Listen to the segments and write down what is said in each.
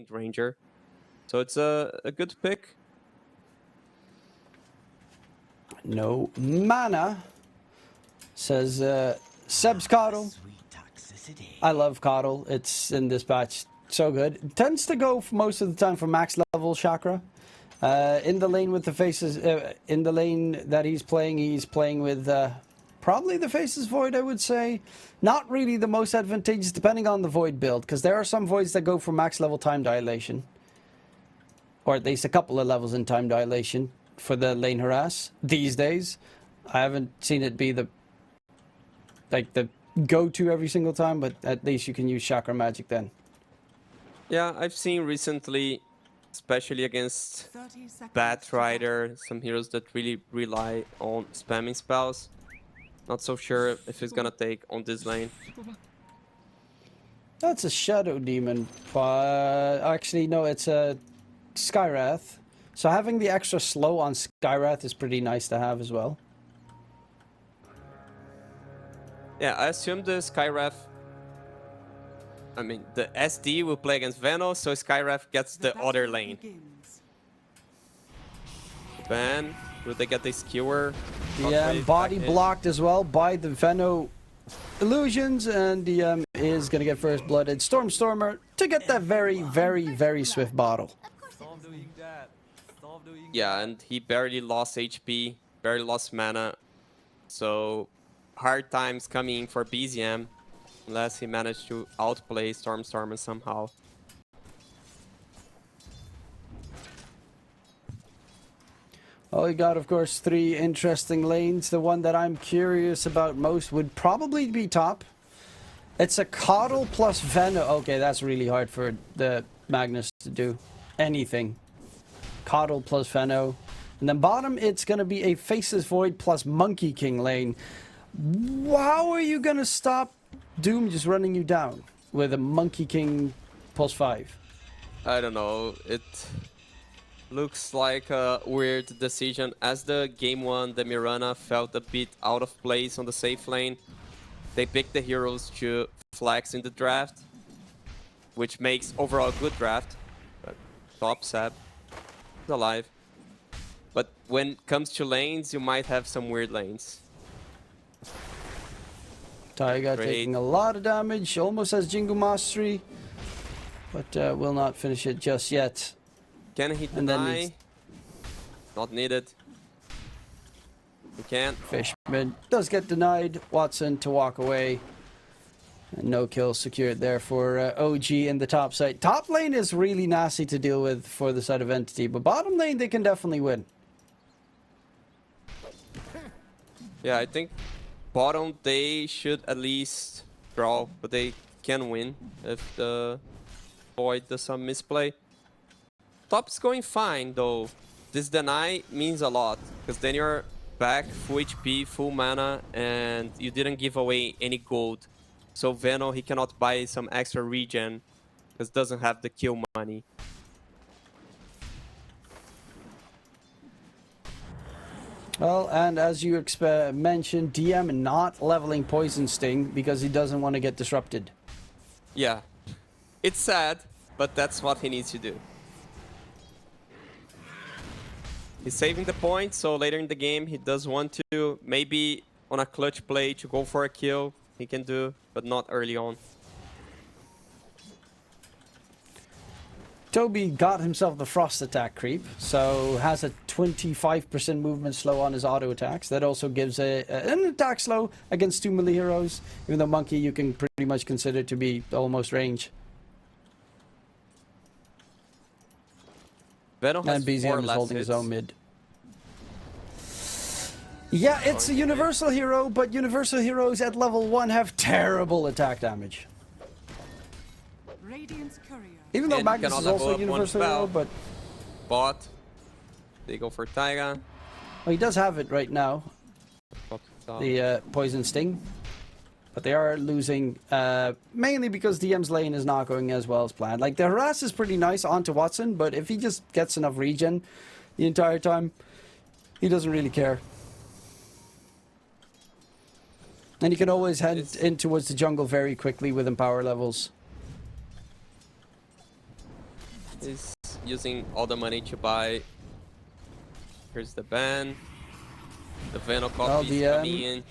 Ranger. So it's a good pick. No mana, says Seb's Coddle. I love Coddle. It's in this patch so good. It tends to go most of the time for max level chakra. In the lane with the faces, in the lane that he's playing with probably the Faces Void, I would say. Not really the most advantageous depending on the Void build, because there are some Voids that go for max level time dilation. Or at least a couple of levels in time dilation for the lane harass these days. I haven't seen it be the go-to every single time, but at least you can use chakra magic then. Yeah, I've seen recently, especially against Batrider, some heroes that really rely on spamming spells. Not so sure if he's gonna take on this lane. That's a Shadow Demon, but actually no, it's a Skywrath. So having the extra slow on Skywrath is pretty nice to have as well. Yeah, I assume the Skywrath... I mean, the SD will play against Venom, so Skywrath gets the other lane. Van, will they get the skewer? DM body blocked as well by the Venom illusions, and DM is going to get first blooded Stormer to get that very, very, very swift bottle. Yeah, and he barely lost HP, barely lost mana. So hard times coming for BZM unless he managed to outplay Stormer somehow. Well, we got, of course, 3 interesting lanes. The one that I'm curious about most would probably be top. It's a Coddle plus Venom. Okay, that's really hard for the Magnus to do anything. Coddle plus Venom. And then bottom, it's going to be a Faces Void plus Monkey King lane. How are you going to stop Doom just running you down with a Monkey King plus 5? I don't know. It looks like a weird decision. As the game 1, the Mirana felt a bit out of place on the safe lane. They picked the heroes to flex in the draft, which makes overall a good draft. But top Seb is alive. But when it comes to lanes, you might have some weird lanes. Taiga taking a lot of damage, almost has Jingu Mastery, but will not finish it just yet. Can he deny? Not needed. He can't. Fishman does get denied. Watson to walk away. And no kill secured there for OG in the top side. Top lane is really nasty to deal with for the side of Entity, but bottom lane they can definitely win. Yeah, I think bottom they should at least draw, but they can win if the Void does some misplay. Top's going fine though. This deny means a lot, because then you're back full HP, full mana, and you didn't give away any gold. So Venom, he cannot buy some extra regen, because doesn't have the kill money. Well, and as you mentioned, DM not leveling Poison Sting because he doesn't want to get disrupted. Yeah, it's sad, but that's what he needs to do. He's saving the point, so later in the game he does want to, maybe on a clutch play to go for a kill, he can do, but not early on. Toby got himself the Frost attack creep, so has a 25% movement slow on his auto attacks. That also gives an attack slow against 2 melee heroes, even though Monkey you can pretty much consider to be almost range. Venom has and BZM is holding hits. his own mid. Yeah, it's a universal hero, but universal heroes at level 1 have terrible attack damage. Even though Magnus is also a universal hero, but... Bot. They go for Taiga. Well, he does have it right now. The Poison Sting. But they are losing, mainly because DM's lane is not going as well as planned. Like, the harass is pretty nice onto Watson, but if he just gets enough regen the entire time, he doesn't really care. And you can always head in towards the jungle very quickly with empower levels. He's using all the money to buy. Here's the ban. The Venom copy is coming in.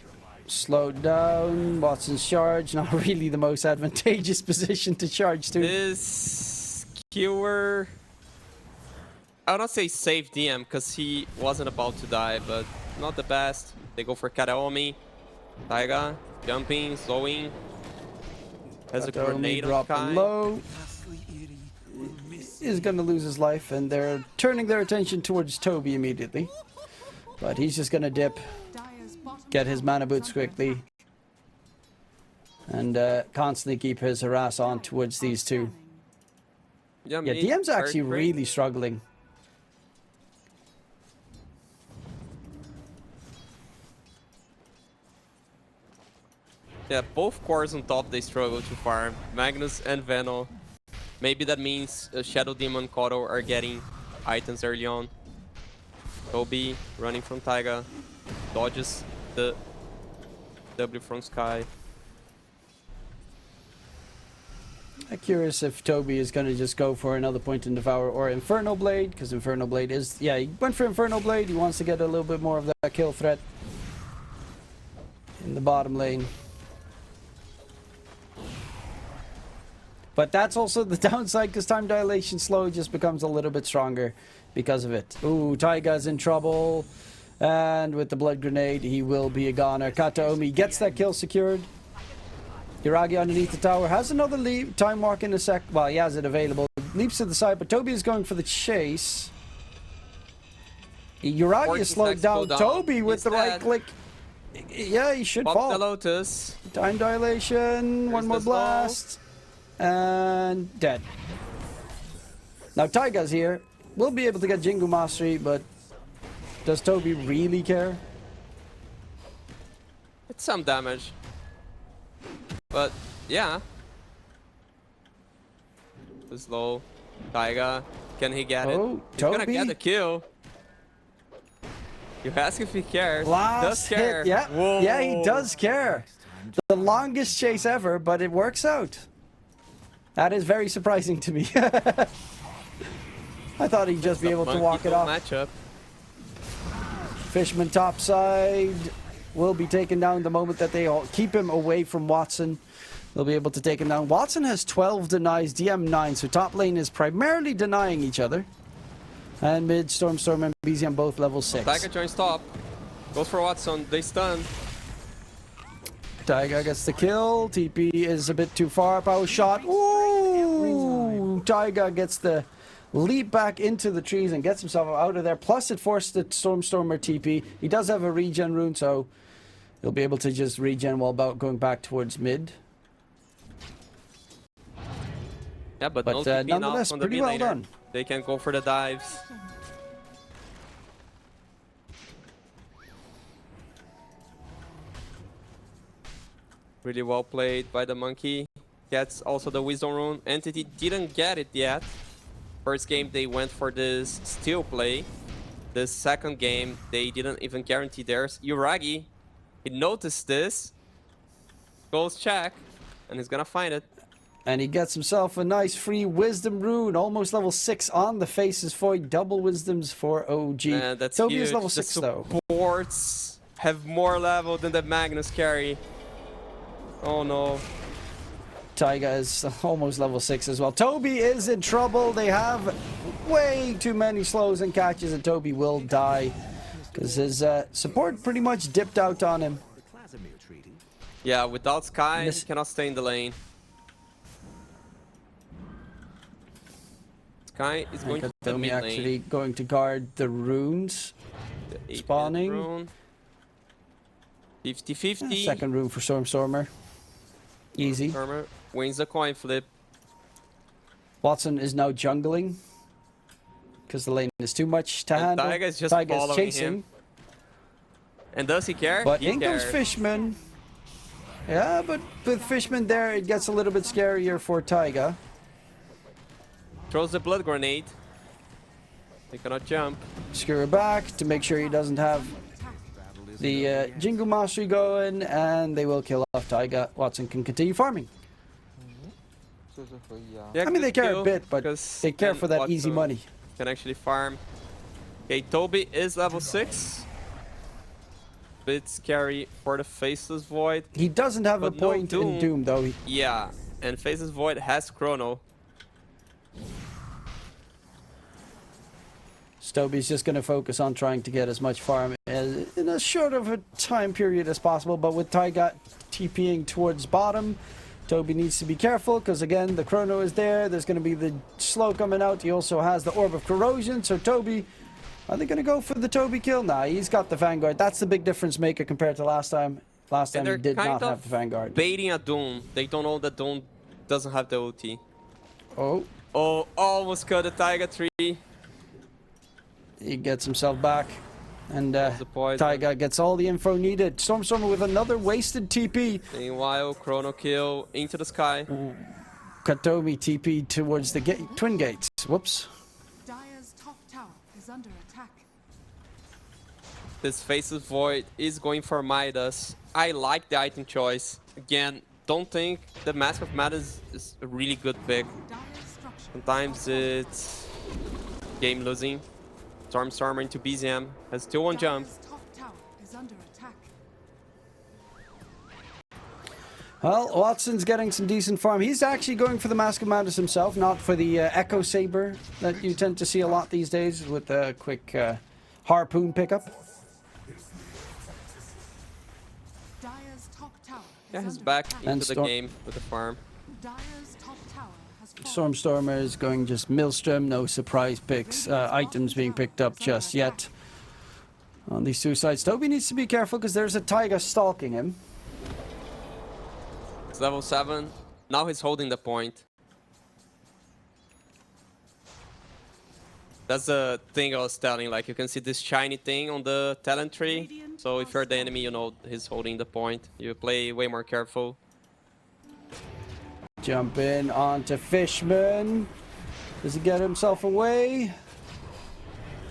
Slowed down. Watson's charge. Not really the most advantageous position to charge to. This Skewer, I would not say save DM because he wasn't about to die, but not the best. They go for Kataomi. Taiga jumping, slowing. Has a grenade on Kai. Low. Is going to lose his life, and they're turning their attention towards Toby immediately. But he's just going to dip, get his mana boots quickly, and constantly keep his harass on towards these two. Yeah, DM's actually really struggling. Yeah, both cores on top, they struggle to farm. Magnus and Veno. Maybe that means Shadow Demon Koto are getting items early on. Toby running from Taiga. Dodges the W from Sky. I'm curious if Toby is going to just go for another Point and Devour or Inferno Blade, because Inferno Blade is... Yeah, he went for Inferno Blade. He wants to get a little bit more of that kill threat in the bottom lane. But that's also the downside, because time dilation slow just becomes a little bit stronger because of it. Ooh, Taiga's in trouble. And with the blood grenade, he will be a goner. Kataomi gets that kill secured. Yuragi underneath the tower has another leap. Time walk in a sec. Well, he has it available. Leaps to the side, but Toby is going for the chase. Yuragi is slowed down. Toby with the right click. Yeah, he should fall. The Lotus. Time dilation. One more blast. And dead. Now Taiga's here. We'll be able to get Jingu Mastery, but does Toby really care? It's some damage. But yeah. It's low. Taiga. Can he get it? He's gonna get the kill. You ask if he cares. Last hit. Yeah. Whoa. Yeah, he does care. The longest chase ever, but it works out. That is very surprising to me. I thought he'd just be able to walk it off. Matchup. Fishman topside will be taken down the moment that they all keep him away from Watson. They'll be able to take him down. Watson has 12 denies, DM 9, so top lane is primarily denying each other. And mid, Storm and BZM both level 6. Taiga joins top. Goes for Watson. They stun. Taiga gets the kill. TP is a bit too far. Power shot. Ooh! Taiga gets the leap back into the trees and gets himself out of there. Plus, it forced the Stormer TP. He does have a regen rune, so he'll be able to just regen while going back towards mid. Yeah, but no TP nonetheless, now from the pretty well done. They can go for the dives. Really well played by the monkey. Gets also the wisdom rune. Entity didn't get it yet. First game they went for this steal play. The second game they didn't even guarantee theirs. Yuragi, he noticed this. Goes check, and he's gonna find it. And he gets himself a nice free wisdom rune. Almost level 6 on the Faces Void. Double wisdoms for OG. That's Toby huge. is level 6 though. Supports have more level than the Magnus carry. Oh no. Taiga is almost level 6 as well. Toby is in trouble. They have way too many slows and catches, and Toby will die because his support pretty much dipped out on him. Yeah, without Sky, he cannot stay in the lane. Sky is going to the mid lane. Actually going to guard the runes spawning. 50-50. Second rune for Stormer. Easy. Stormer wins the coin flip. Watson is now jungling because the lane is too much to handle. Taiga is just following chasing him. And does he care? But he in comes Fishman. Yeah, but with Fishman there, it gets a little bit scarier for Taiga. Throws the blood grenade. They cannot jump. Skewer back to make sure he doesn't have the Jingu Mastery going, and they will kill off Taiga. Watson can continue farming. Yeah, I mean, they good care a kill, bit, but because they care then for that easy Watson money. can actually farm. Okay, Toby is level 6. Bit scary for the Faceless Void. He doesn't have a But no point in Doom, though. Yeah, and Faceless Void has Chrono. Stoby's just going to focus on trying to get as much farm in as short of a time period as possible, but with Taiga TPing towards bottom, Toby needs to be careful, because again, the Chrono is there, there's going to be the slow coming out, he also has the Orb of Corrosion, so Toby, are they going to go for the Toby kill? Nah, he's got the Vanguard. That's the big difference maker compared to last time. Last time he did not have the Vanguard. Baiting a Doom. They don't know that Doom doesn't have the ulti. Oh. Oh, almost cut the Taiga tree. He gets himself back, and poison. Taiga gets all the info needed. Stormstormer with another wasted TP. Meanwhile, Chrono kill into the sky. Katomi TP towards the twin gates. Whoops. Dire's top tower is under attack. This Faceless Void is going for Midas. I like the item choice. Again, don't think the Mask of Madness is a really good pick. Sometimes it's game losing. Stormstormer into BZM has 2-1 jump. Top tower is under attack. Well, Watson's getting some decent farm. He's actually going for the Mask of Madness himself, not for the Echo Saber that you tend to see a lot these days with a quick harpoon pickup. Dire's top tower is Yeah, he's under back attack. into the game with the farm. Dire's top tower has fallen. Stormstormer is going just Maelstrom, no surprise picks, items being picked up just yet. On these two sides, Toby needs to be careful because there's a Taiga stalking him. It's level 7. Now he's holding the point. That's the thing I was telling, like you can see this shiny thing on the talent tree. So if you're the enemy, you know he's holding the point. You play way more careful. Jump in onto Fishman. Does he get himself away?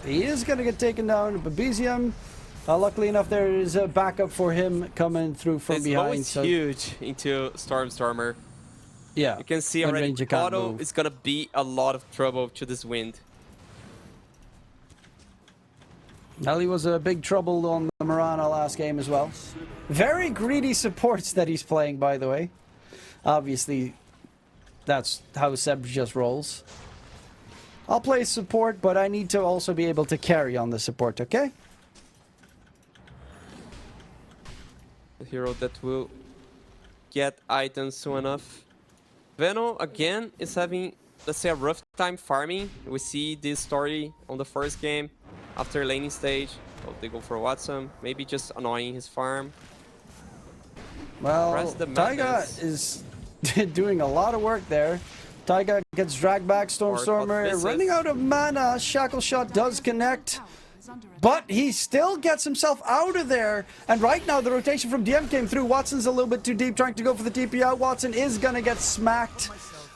He is going to get taken down. Babezium, luckily enough, there is a backup for him coming through from It's behind. always huge into Stormstormer. Yeah, You can see on already range you can't Auto move. is gonna be a lot of trouble to this wind. Ellie was a big trouble on the Mirana last game as well. Very greedy supports that he's playing, by the way. Obviously, that's how Seb just rolls. I'll play support, but I need to also be able to carry on the support, okay? The hero that will get items soon enough. Veno, again, is having, let's say, a rough time farming. We see this story on the first game. After laning stage, oh, they go for Watson. Maybe just annoying his farm. Well, Press the Taiga madness. is doing a lot of work there. Taiga gets dragged back. Stormstormer misses. running out of mana. Shackle Shot does connect. But he still gets himself out of there. And right now, the rotation from DM came through. Watson's a little bit too deep, trying to go for the TP out. Watson is going to get smacked.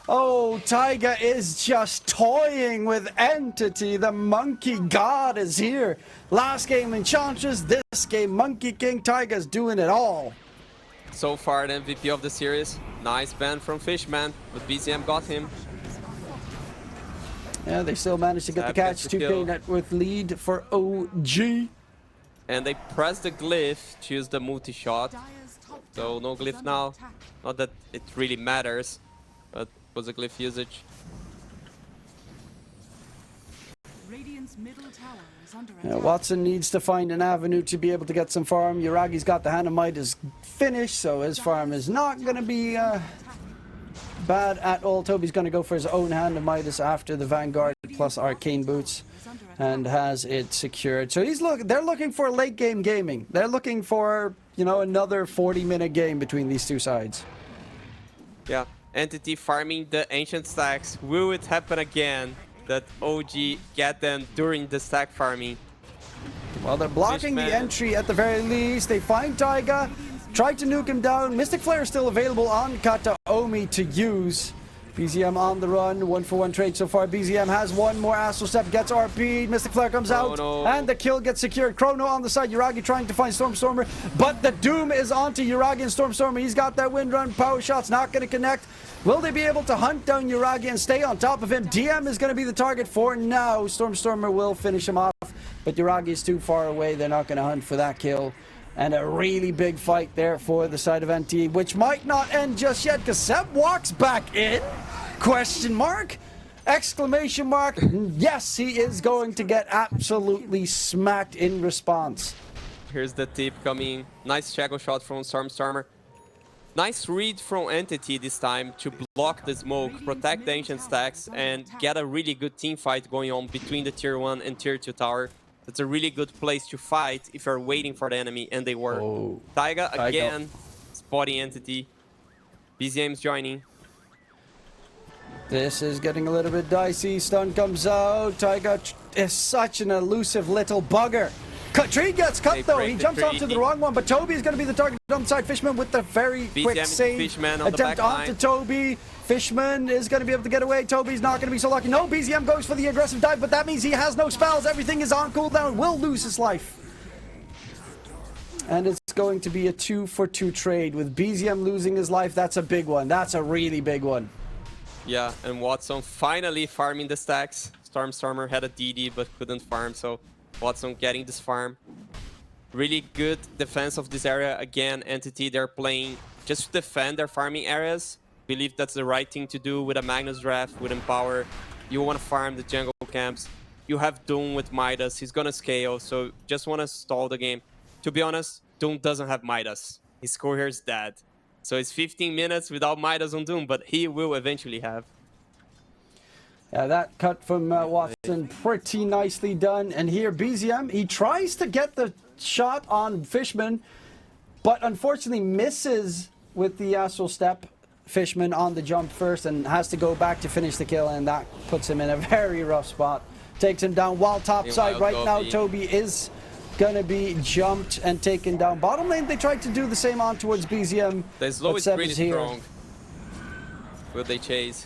Oh, Taiga is just toying with Entity. The Monkey God is here. Last game Enchantress, this game Monkey King. Taiga's doing it all. So far, the MVP of the series. Nice ban from Fishman, but BZM got him. Yeah, they still managed to get the Sab catch. gets the 2K kill. net worth lead for OG. And they press the glyph to use the multi-shot. Dire's top So tower no is glyph under now. attack. Not that it really matters, but was a glyph usage. Radiant's middle tower is under Yeah, attack. Watson needs to find an avenue to be able to get some farm. Yuragi's got the Hand of Might is finished, so his farm is not going to be bad at all. Toby's going to go for his own Hand of Midas after the Vanguard plus Arcane Boots and has it secured. So they're looking for late game gaming. They're looking for, you know, another 40-minute game between these two sides. Yeah, Entity farming the ancient stacks. Will it happen again that OG get them during the stack farming? Well, they're blocking the Fishman. entry at the very least. They find Taiga, try to nuke him down. Mystic Flare is still available on Kataomi to use. BZM on the run, 1-for-1 trade so far. BZM has one more Astral Step, gets RP. Mystic Flare comes out, and the kill gets secured. Chrono on the side, Yuragi trying to find Stormstormer, but the Doom is onto Yuragi and Stormstormer. He's got that wind run, power shot's not going to connect. Will they be able to hunt down Yuragi and stay on top of him? DM is going to be the target for now. Stormstormer will finish him off, but Yuragi is too far away. They're not going to hunt for that kill. And a really big fight there for the side of NT, which might not end just yet, because Seb walks back in? Question mark? Exclamation mark. Yes, he is going to get absolutely smacked in response. Here's the tip coming. Nice shackle shot from Stormstormer. Nice read from Entity this time to block the smoke, protect the ancient stacks, and get a really good team fight going on between the tier 1 and tier 2 tower. That's a really good place to fight if you're waiting for the enemy, and they were. Oh. Taiga again, spotting Entity. BZM's joining. This is getting a little bit dicey. Stun comes out. Taiga is such an elusive little bugger. Tree gets cut though. He jumps onto the wrong one, but Toby is going to be the target on the side. Fishman with the very quick save. Fishman on attempt the back onto line. Toby. Fishman is going to be able to get away. Toby's not going to be so lucky. No, BZM goes for the aggressive dive, but that means he has no spells. Everything is on cooldown. Will lose his life. And it's going to be a 2-for-2 trade with BZM losing his life. That's a big one. That's a really big one. Yeah, and Watson finally farming the stacks. Stormstormer had a DD but couldn't farm, so Watson getting this farm. Really good defense of this area. Again, Entity, they're playing just to defend their farming areas. Believe that's the right thing to do with a Magnus draft, with Empower. You want to farm the jungle camps. You have Doom with Midas. He's going to scale, so just want to stall the game. To be honest, Doom doesn't have Midas. His courier is dead. So it's 15 minutes without Midas on Doom, but he will eventually have. Yeah, that cut from Watson, pretty nicely done. And here, BZM, he tries to get the shot on Fishman, but unfortunately misses with the Astral Step. Fishman on the jump first and has to go back to finish the kill, and that puts him in a very rough spot. Takes him down while top side. Right now, Toby is going to be jumped and taken down. Bottom lane, they tried to do the same on towards BZM. The slow is pretty strong. Will they chase?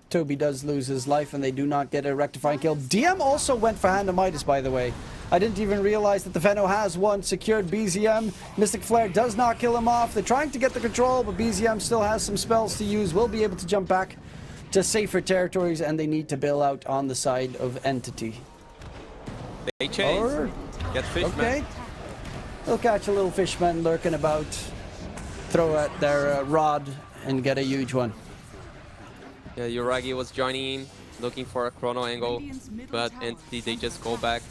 Toby does lose his life, and they do not get a rectifying kill. DM also went for Hand of Midas, by the way. I didn't even realize that the Veno has one secured. BZM, Mystic Flare does not kill him off. They're trying to get the control, but BZM still has some spells to use. Will be able to jump back to safer territories, and they need to bail out on the side of Entity. They chase. Get Fishman. Okay. They'll catch a little Fishman lurking about. Throw at their rod and get a huge one. Yeah, Yuragi was joining in, looking for a chrono angle, but Entity, they just go back.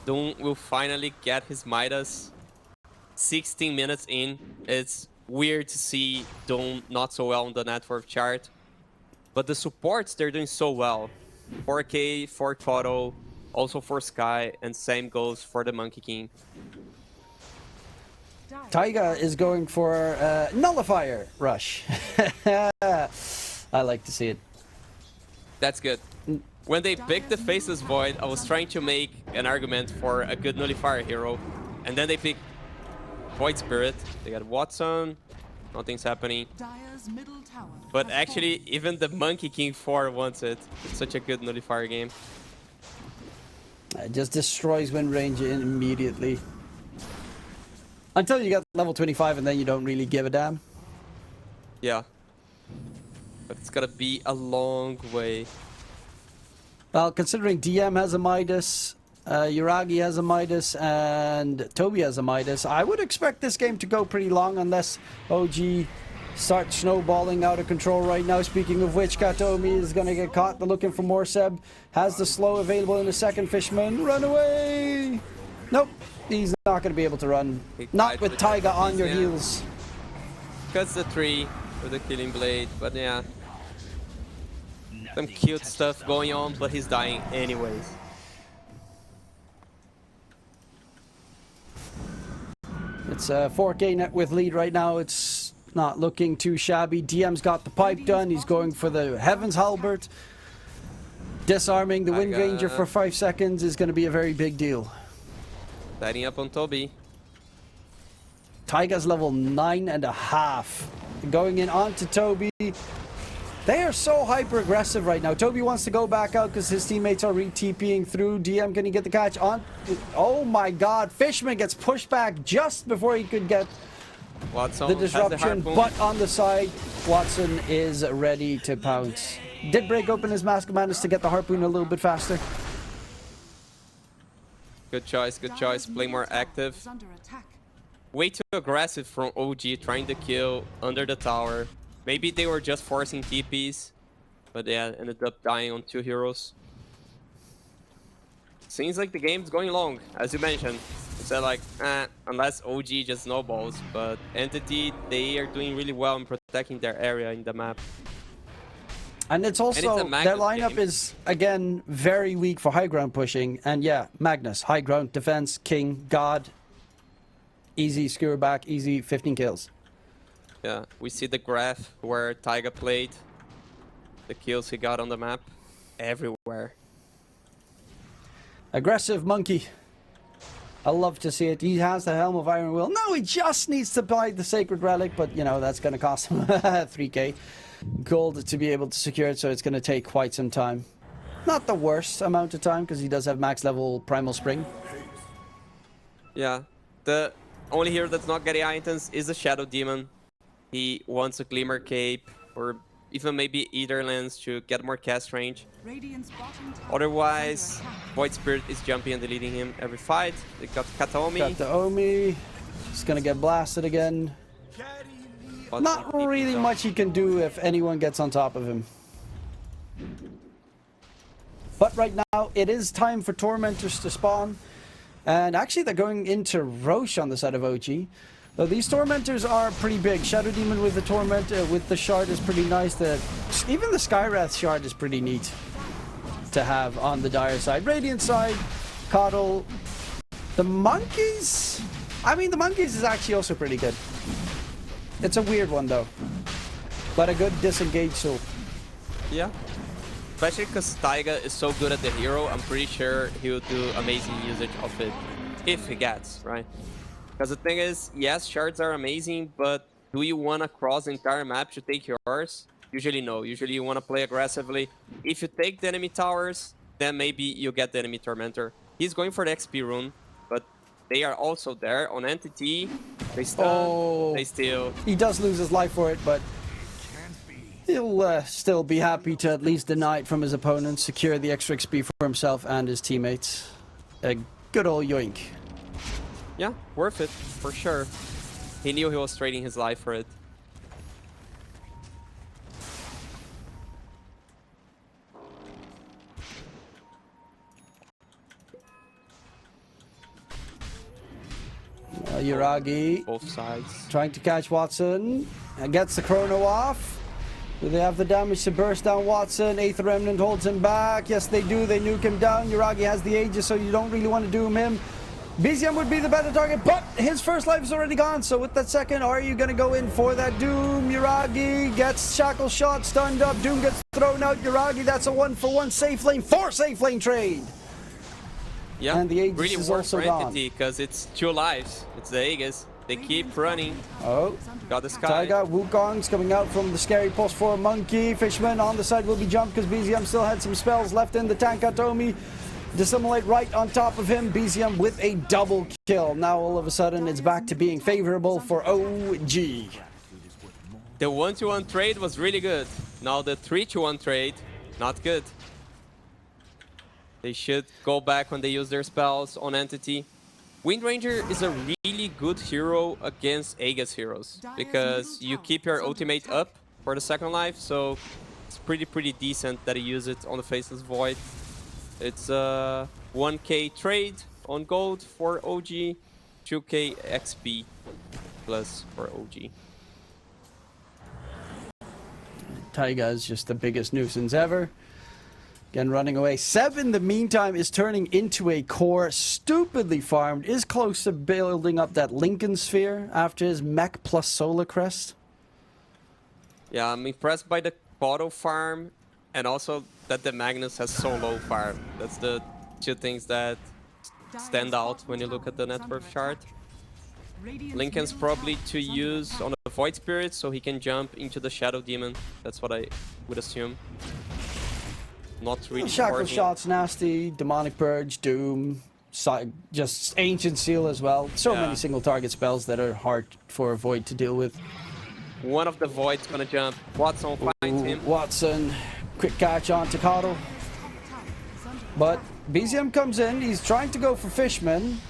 Doom will finally get his Midas. 16 minutes in. It's weird to see Doom not so well on the network chart. But the supports, they're doing so well. 4K, for Koto, also for Sky, and same goes for the Monkey King. Taiga is going for Nullifier Rush. I like to see it. That's good. When they picked the Faceless Void, I was trying to make an argument for a good Nullifier hero. And then they picked Void Spirit. They got Watson. Nothing's happening. But actually, even the Monkey King 4 wants it. It's such a good Nullifier game. It just destroys wind range immediately. Until you get level 25, and then you don't really give a damn. Yeah. But it's gotta be a long way. Well, considering DM has a Midas, Yuragi has a Midas, and Toby has a Midas, I would expect this game to go pretty long unless OG starts snowballing out of control right now. Speaking of which, Katomi is going to get caught. They're looking for more. Seb has the slow available in a second. Fishman, run away! Nope, he's not going to be able to run. Not with Taiga on your heels. Cuts the tree with the Killing Blade, but yeah. Some cute stuff going on, but he's dying anyways. It's a 4K net with lead right now. It's not looking too shabby. DM's got the pipe done. He's going for the Heaven's Halberd. Disarming the Wind Ranger for 5 seconds is going to be a very big deal. Lighting up on Toby. Taiga's level 9.5. Going in onto Toby. They are so hyper aggressive right now. Toby wants to go back out because his teammates are re-TPing through. DM, can he get the catch on? Oh my god. Fishman gets pushed back just before he could get Watson the disruption. has the But on the side, Watson is ready to pounce. Did break open his mask, managed to get the harpoon a little bit faster. Good choice, good choice. Play more active. Is under attack. Way too aggressive from OG, trying to kill under the tower. Maybe they were just forcing TPs, but yeah, ended up dying on 2 heroes. Seems like the game's going long, as you mentioned. So like, unless OG just snowballs, but Entity, they are doing really well in protecting their area in the map. And it's also, a their Magnus lineup game. is, again, very weak for high ground pushing. And yeah, Magnus, high ground, defense, king, god. Easy skewer back, easy 15 kills. Yeah, we see the graph where Taiga played. The kills he got on the map. Everywhere. Aggressive monkey. I love to see it. He has the Helm of Iron Will. No, he just needs to buy the Sacred Relic, but you know, that's going to cost him 3k gold to be able to secure it, so it's going to take quite some time. Not the worst amount of time, because he does have max level Primal Spring. Yeah, the only hero that's not getting items is the Shadow Demon. He wants a Glimmer Cape, or even maybe Ether Lens to get more cast range. Radiant's bottom tower Otherwise, is under attack. Void Spirit is jumping and deleting him every fight. They got Kataomi. Got the Omi. He's going to get blasted again. but Not he really keeps up. much he can do if anyone gets on top of him. But right now, it is time for Tormentors to spawn. And actually, they're going into Roche on the side of OG. Though these Tormentors are pretty big. Shadow Demon with the Torment, with the Shard is pretty nice. Even the Skywrath Shard is pretty neat to have on the Dire side. Radiant side, Coddle. The Monkeys? I mean, the Monkeys is actually also pretty good. It's a weird one, though. But a good disengage tool. Yeah. Especially because Taiga is so good at the hero, I'm pretty sure he will do amazing usage of it. If he gets, right? Because the thing is, yes, shards are amazing, but do you want to cross the entire map to take yours? Usually no. Usually you want to play aggressively. If you take the enemy towers, then maybe you get the enemy Tormentor. He's going for the XP rune, but they are also there on Entity. They stun, they steal. He does lose his life for it, but he'll still be happy to at least deny it from his opponent, secure the extra XP for himself and his teammates. A good old yoink. Yeah, worth it, for sure. He knew he was trading his life for it. Yuragi Both sides. trying to catch Watson and gets the chrono off. Do they have the damage to burst down Watson? Aether Remnant holds him back. Yes, they do. They nuke him down. Yuragi has the Aegis, so you don't really want to doom him. BZM would be the better target, but his first life is already gone. So with that second, are you going to go in for that Doom? Yuragi gets Shackle Shot, stunned up. Doom gets thrown out. Yuragi, that's a 1-for-1 safe lane, 4 safe lane trade. Yeah, And the Aegis really is works also for gone. Entity because it's 2 lives. It's the Aegis. They keep running. Oh, Got the Sky. Taiga, Wukong's coming out from the scary post for Monkey. Fishman on the side will be jumped because BZM still had some spells left in the tank. Atomi dissimulate right on top of him. BZM with a double kill. Now all of a sudden it's back to being favorable for OG. The 1-to-1 trade was really good. Now the 3-to-1 trade, not good. They should go back when they use their spells on Entity. Wind Ranger is a really good hero against Aegis heroes because you keep your ultimate up for the second life, so it's pretty decent that you use it on the Faceless Void. It's a 1k trade on gold for OG, 2k XP plus for OG. Taiga is just the biggest nuisance ever. Again, running away. Seb, in the meantime, is turning into a core. Stupidly farmed. Is close to building up that Lincoln Sphere after his mech plus Solar Crest. Yeah, I'm impressed by the Photo farm and also that the Magnus has so low farm. That's the 2 things that stand out when you look at the net worth chart. Radiant's Lincoln's middle probably tower to is under use attack. on a Void Spirit so he can jump into the Shadow Demon. That's what I would assume. Not really Shackle working. Shot's nasty, Demonic Purge, Doom, just Ancient Seal as well. So Yeah. many single target spells that are hard for Void to deal with. One of the Void's gonna jump. Watson finds him. Watson, quick catch onto Coddle. Dire's top tower is under But attack. BZM comes in, he's trying to go for Fishman.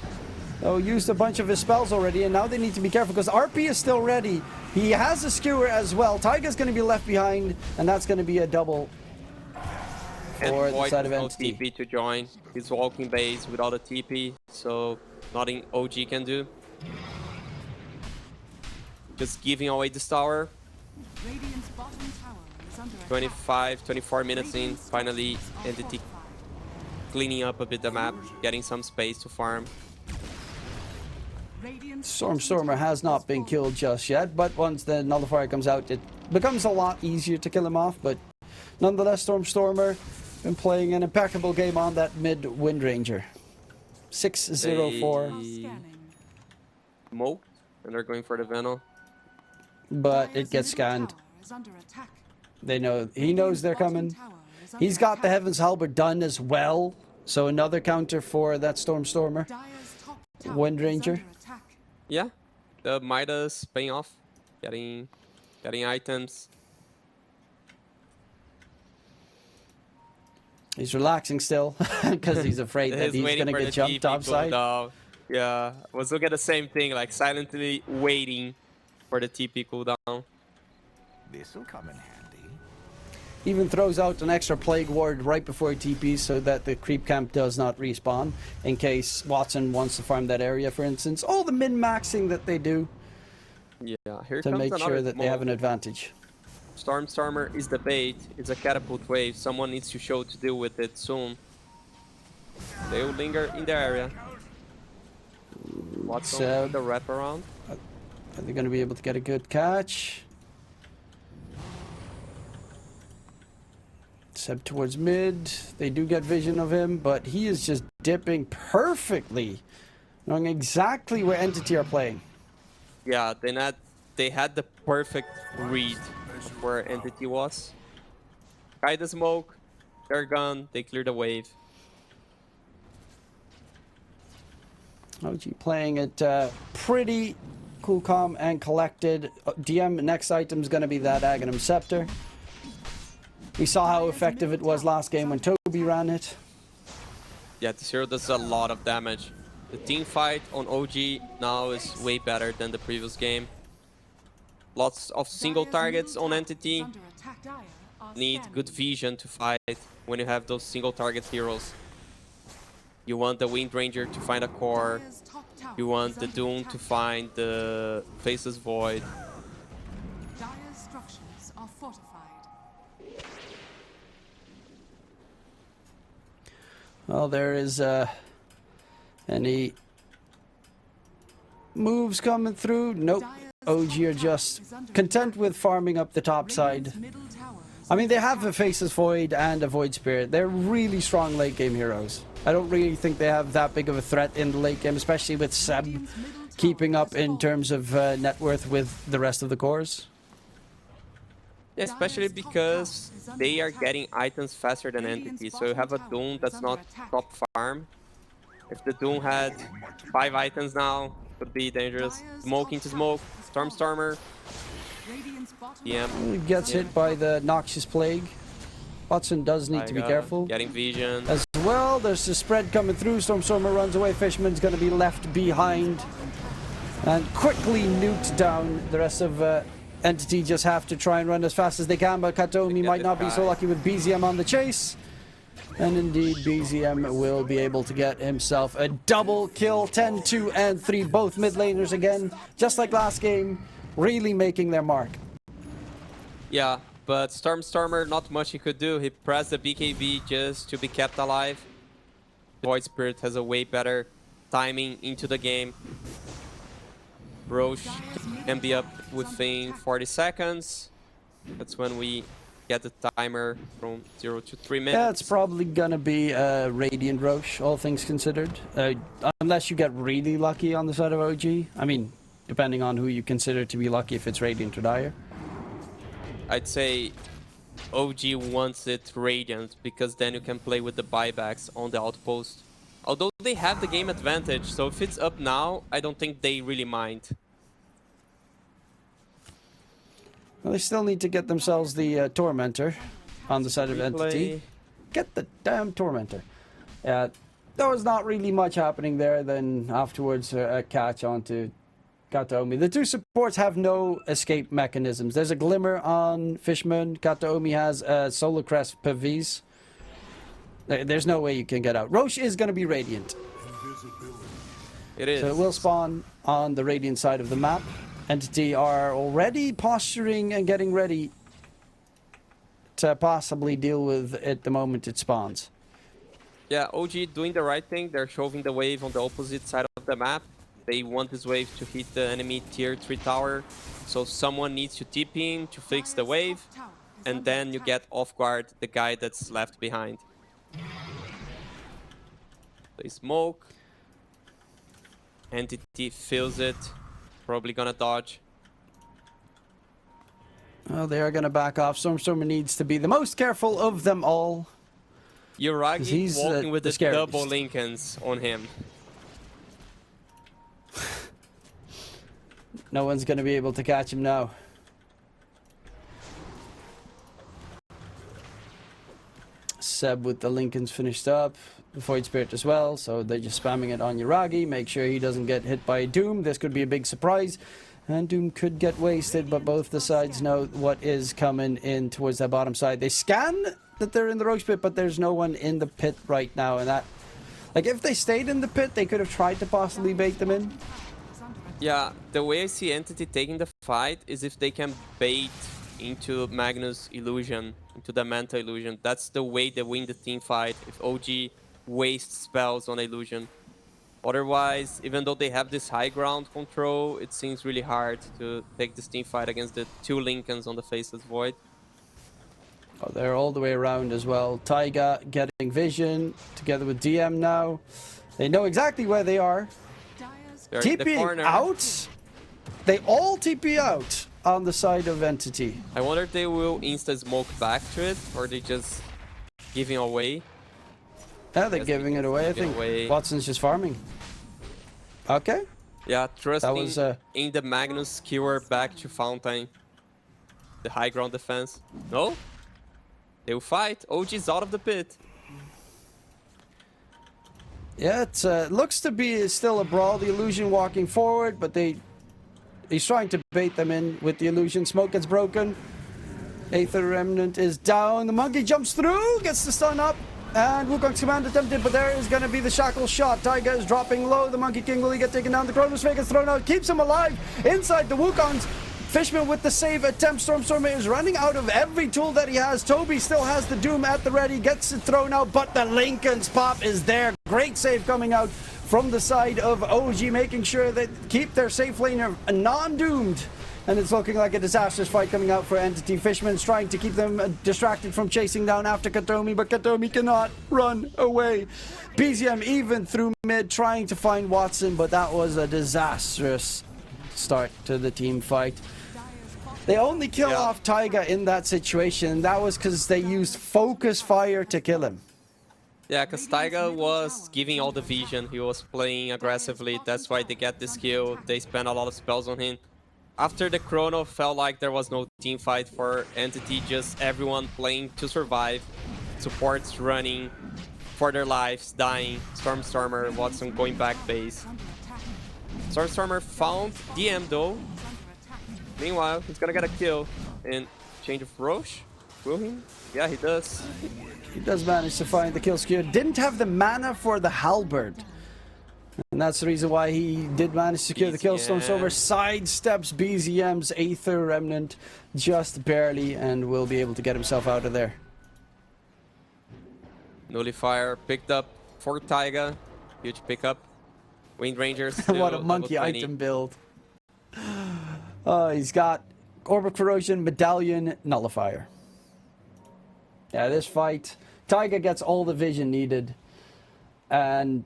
Oh, used a bunch of his spells already, and now they need to be careful because RP is still ready. He has a skewer as well. Taiga's going to be left behind, and that's going to be a double And for the Void side of has no Entity. TP to join. He's walking base without a TP, so nothing OG can do. Just giving away this tower. Radiant's bottom tower is under attack. 25, 24 minutes in. Radiant's Finally, structures are Entity fortified. cleaning up a bit the map, getting some space to farm. Radiant's Stormstormer bottom has tower not is been falling. killed just yet, but once the Nullifier comes out, it becomes a lot easier to kill him off. But nonetheless, Stormstormer been playing an impeccable game on that mid Wind Ranger. 6-0-4, Now scanning. Smoked, and they're going for the Venom. but Dire's it gets middle scanned. tower is under attack. They know, he knows they're Bottom coming. tower is under He's got the attack. Heaven's Halberd done as well, so another counter for that Stormstormer. Dire's top tower Wind is Ranger. under attack. Yeah, the Midas paying off, getting items. He's relaxing still because he's afraid that he's waiting gonna for get the jumped TP topside. cooldown. Yeah, I was looking at the same thing, like silently waiting for the TP cooldown. This'll come in handy. Even throws out an extra Plague Ward right before TP so that the creep camp does not respawn in case Watson wants to farm that area, for instance. All the min-maxing that they do Yeah, here to comes make another sure that they have an smoke. advantage. Stormstormer is the bait. It's a catapult wave. Someone needs to show to deal with it soon. They will linger in the area. Watson So- with the wraparound. Are they going to be able to get a good catch? Seb towards mid. They do get vision of him, but he is just dipping perfectly, knowing exactly where Entity are playing. Yeah, they had the perfect read of where Entity was. Guy the smoke. They're gone. They clear the wave. OG playing it pretty cool, calm, and collected. DM, next item is going to be that Aghanim Scepter. We saw how effective it was last game when Toby ran it. Yeah, the zero does a lot of damage. The team fight on OG now is way better than the previous game. Lots of single Dire's targets middle on tower Entity. is under attack. Dire are Need scanning. good vision to fight when you have those single target heroes. You want the Wind Ranger to find a core. Dire's top tower You want is the under Doom attack. to find the Faceless Void. Dire's structures are fortified. Well, there is any moves coming through? Nope. Dire's OG top are tower just is under content attack. with farming up the top side. Radiant's middle tower is I mean, they under have a attack. Faceless Void and a Void Spirit. They're really strong late game heroes. I don't really think they have that big of a threat in the late game, especially with Seb Radiant's middle tower keeping up has in fallen. terms of net worth with the rest of the cores. Yeah, especially Dire's top because tower is under they are attack. getting items faster than Radiant's Entity. So you have a bottom Doom tower that's is not under attack. top farm. If the Doom had 5 items now, could be dangerous. Dire's Smoke top into tower smoke. is fallen. Stormstormer. Radiant's bottom Yeah. tower He gets hit by the Noxious Plague. Watson does need to be Taiga careful. Getting vision. As well, there's the spread coming through. Stormstormer runs away. Fishman's going to be left behind. And quickly nuked down. The rest of Entity just have to try and run as fast as they can, but Katomi Get might this not be so guy. lucky with BZM on the chase. And indeed, BZM will be able to get himself a double kill. 10, 2, and 3. Both mid laners again. Just like last game, really making their mark. Yeah, but Stormstormer, not much he could do. He pressed the BKB just to be kept alive. Void Spirit has a way better timing into the game. Roche can be up within 40 seconds. That's when we get the timer from 0 to 3 minutes. Yeah, it's probably gonna be Radiant Roche, all things considered. Unless you get really lucky on the side of OG. I mean, depending on who you consider to be lucky, if it's Radiant or Dire. I'd say OG wants it Radiant because then you can play with the buybacks on the outpost. Although they have the game advantage, so if it's up now, I don't think they really mind. Well, they still need to get themselves the Tormentor on the side of Entity. Get the damn Tormentor. There was not really much happening there. Then afterwards, a catch onto Kataomi. The two supports have no escape mechanisms. There's a Glimmer on Fishman. Kataomi has Solar Crest Pavis. There's no way you can get out. Roche is going to be Radiant. It is. So it will spawn on the Radiant side of the map. Entity are already posturing and getting ready to possibly deal with it the moment it spawns. Yeah, OG doing the right thing. They're shoving the wave on the opposite side of the map. They want this wave to hit the enemy tier 3 tower. So someone needs to TP in to fix the wave. And then you get off guard the guy that's left behind. They smoke. Entity feels it. Probably gonna dodge. Well, they are going to back off. Stormstormer needs to be the most careful of them all. Yuragi He's, walking with the the scariest. double Lincolns on him. No one's going to be able to catch him now. Seb with the Lincolns finished up. The Void Spirit as well, so they're just spamming it on Yuragi. Make sure he doesn't get hit by Doom. This could be a big surprise. And Doom could get wasted, but both the sides know what is coming in towards that bottom side. They scan that they're in the Roach Pit, but there's no one in the pit right now. And that, like, if they stayed in the pit, they could have tried to possibly bait them in. Yeah, the way I see Entity taking the fight is if they can bait into Magnus Illusion, into the Manta Illusion. That's the way they win the team fight, if OG wastes spells on Illusion. Otherwise, even though they have this high ground control, it seems really hard to take this team fight against the two Lincolns on the Faceless Void. Oh, they're all the way around as well. Taiga getting vision together with DM now. They know exactly where they are. They're in the TPing corner. out. They all TP out on the side of Entity. I wonder if they will insta-smoke back to it, or they just giving away. Yeah, they're Yes, giving it away. I giving think away. Watson's just farming. Okay. Yeah, trusting was, in the Magnus skewer back to Fountain. The high ground defense. No? They will fight. OG's out of the pit. Yeah, it looks to be still a brawl. The Illusion walking forward, but he's trying to bait them in with the Illusion. Smoke gets broken. Aether Remnant is down. The Monkey jumps through, gets the stun up. And Wukong's command attempted, but there is going to be the shackle shot. Taiga is dropping low. The Monkey King will he get taken down. The Chronosphere gets thrown out. Keeps him alive inside the Wukongs. Fishman with the save attempt. Stormstormer is running out of every tool that he has. Toby still has the Doom at the ready. Gets it thrown out, but the Lincoln's pop is there. Great save coming out from the side of OG, making sure they keep their safe laner non-doomed. And it's looking like a disastrous fight coming out for Entity. Fishman's trying to keep them distracted from chasing down after Kataomi, but Kataomi cannot run away. BZM even through mid trying to find Watson, but that was a disastrous start to the team fight. They only kill off Taiga in that situation. That was because they used focus fire to kill him. Yeah, because Taiga was giving all the vision. He was playing aggressively. That's why they get this kill. They spend a lot of spells on him. After the Chrono, felt like there was no team fight for Entity, just everyone playing to survive. Supports running for their lives, dying. Stormstormer, Watson going back base. Stormstormer found DM though. Meanwhile, he's gonna get a kill in change of Roche. Will he? Yeah, he does. He does manage to find the kill skewer. Didn't have the mana for the halberd. And that's the reason why he did manage to secure the kill. Stormstormer sidesteps BZM's Aether Remnant just barely and will be able to get himself out of there. Nullifier picked up for Taiga. Huge pickup. Wind Rangers. What a monkey item build. He's got Orb of Corrosion, Medallion, Nullifier. Yeah, this fight, Taiga gets all the vision needed. And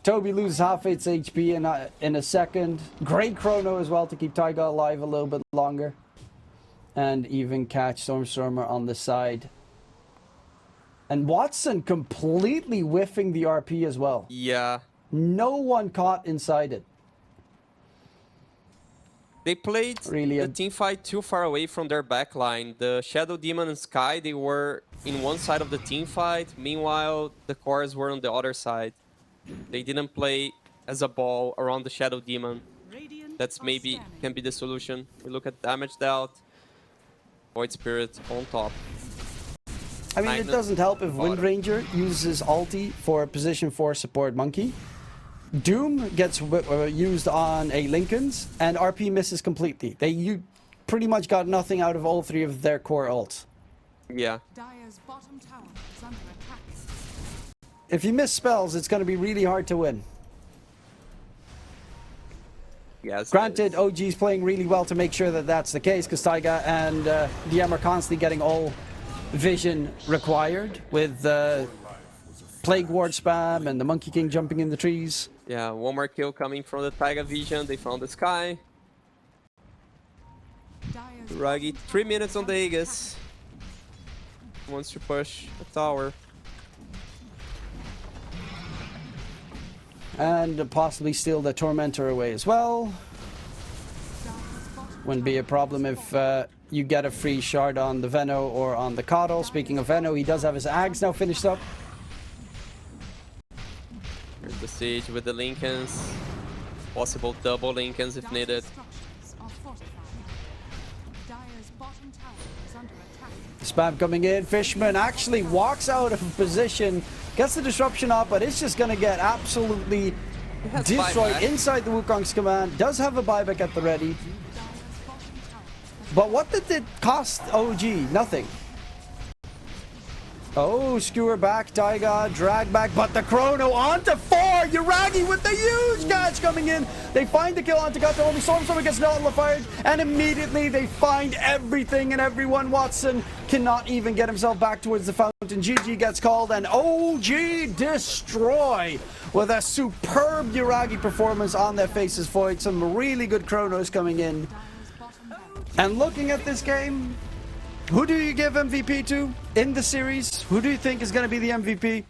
Toby loses half its HP in a second. Great chrono as well to keep Taiga alive a little bit longer. And even catch Stormstormer on the side. And Watson completely whiffing the RP as well. Yeah. No one caught inside it. They played Really the team fight too far away from their backline. The Shadow Demon and Sky, they were in one side of the team fight. Meanwhile, the cores were on the other side. They didn't play as a ball around the Shadow Demon. Radiant That's are maybe scanning. can be the solution. We look at damage dealt. Void Spirit on top. I mean, it Magnus doesn't help if bottom. Wind Ranger uses ulti for position 4 support Monkey. Doom gets used on a Linken's, and RP misses completely. You pretty much got nothing out of all three of their core ults. Yeah. Dire's bottom tower is under attack. If you miss spells, it's going to be really hard to win. Yes. Granted, OG's playing really well to make sure that that's the case, because Taiga and DM are constantly getting all vision required with Plague Ward spam and the Monkey King jumping in the trees. Yeah, one more kill coming from the Taiga Vision. They found the Sky. Dire's Ruggy, bottom 3 tower minutes is on the under Aegis. Wants to push the tower. And possibly steal the Tormentor away as well. Dire's bottom Wouldn't be a problem if you get a free shard on the Veno or on the Coddle. Speaking of Veno, he does have his Ags now finished up. Here's the siege with the Lincolns. Possible double Lincolns if Dire's needed. structures are fortified. Dire's bottom tower is under attack. Spam coming in. Fishman actually walks out of position, gets the disruption up, but it's just going to get absolutely has destroyed buyback. inside the Wukong's command. Does have a buyback at the ready. Dire's bottom tower has But what did it cost OG? Nothing. Oh, skewer back, Taiga, drag back, but the chrono onto 4! Yuragi with the huge catch coming in! They find the kill onto Gato, only Stormstormer gets nullified, and immediately they find everything and everyone. Watson cannot even get himself back towards the fountain. GG gets called, and OG destroy with a superb Yuragi performance on their faces. Void, some really good chronos coming in. Dire's bottom tower. And looking at this game, who do you give MVP to in the series? Who do you think is going to be the MVP?